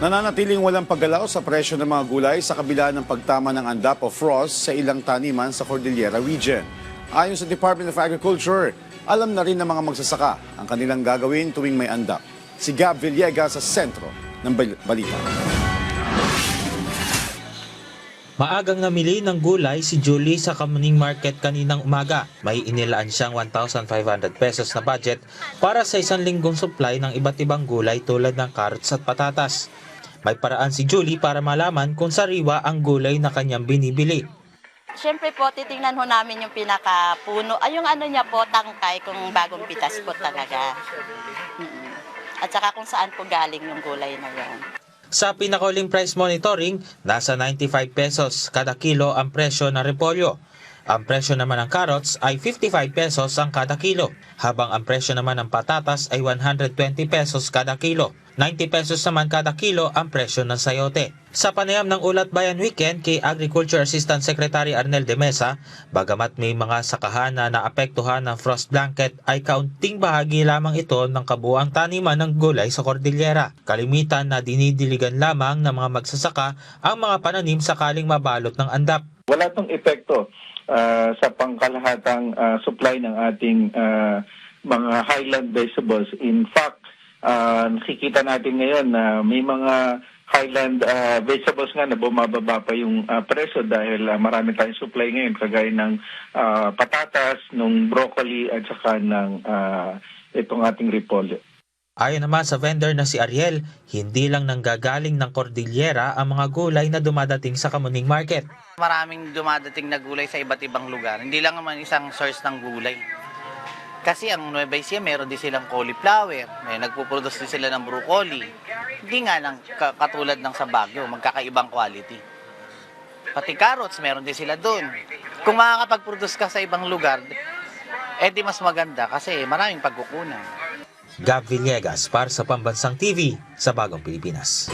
Nananatiling walang paggalaw sa presyo ng mga gulay sa kabila ng pagtama ng andap o frost sa ilang taniman sa Cordillera Region. Ayon sa Department of Agriculture, alam na rin ng mga magsasaka ang kanilang gagawin tuwing may andap. Si Gab Villegas sa sentro ng balita. Maagang namili ng gulay si Julie sa Kamuning Market kaninang umaga. May inilaan siyang 1,500 pesos na budget para sa isang linggong supply ng iba't ibang gulay tulad ng carrots at patatas. May paraan si Julie para malaman kung sariwa ang gulay na kanyang binibili. Siyempre po, titingnan ho namin yung pinakapuno. Ay, yung ano niya po, tangkay, kung bagong pitas po talaga. At saka kung saan po galing yung gulay na yun. Sa pinakauling price monitoring, nasa 95 pesos kada kilo ang presyo ng repolyo. Ang presyo naman ng carrots ay 55 pesos ang kada kilo, habang ang presyo naman ng patatas ay 120 pesos kada kilo. 90 pesos naman kada kilo ang presyo ng sayote. Sa panayam ng Ulat Bayan Weekend kay Agriculture Assistant Secretary Arnel de Mesa, bagamat may mga sakahan na naapektuhan ng frost blanket ay kaunting bahagi lamang ito ng kabuuang taniman ng gulay sa Cordillera. Kalimitan na dinidiligan lamang ng mga magsasaka ang mga pananim sakaling mabalot ng andap. Wala itong epekto sa pangkalahatang supply ng ating mga highland vegetables. In fact, nakikita natin ngayon na may mga highland vegetables nga na bumababa pa yung presyo dahil marami tayong supply ngayon kagaya ng patatas, ng broccoli at saka ng itong ating repolyo. Ayon naman sa vendor na si Ariel, hindi lang nanggagaling ng Cordillera ang mga gulay na dumadating sa Kamuning Market. Maraming dumadating na gulay sa iba't ibang lugar. Hindi lang naman isang source ng gulay. Kasi ang Nueva Ecija, meron din silang cauliflower. May nagpuproduce din sila ng broccoli. Hindi nga lang katulad ng sa Baguio, magkakaibang quality. Pati carrots, meron din sila doon. Kung makakapag-produce ka sa ibang lugar, di mas maganda kasi maraming pagkukunan. Gab Villegas para sa Pambansang TV sa Bagong Pilipinas.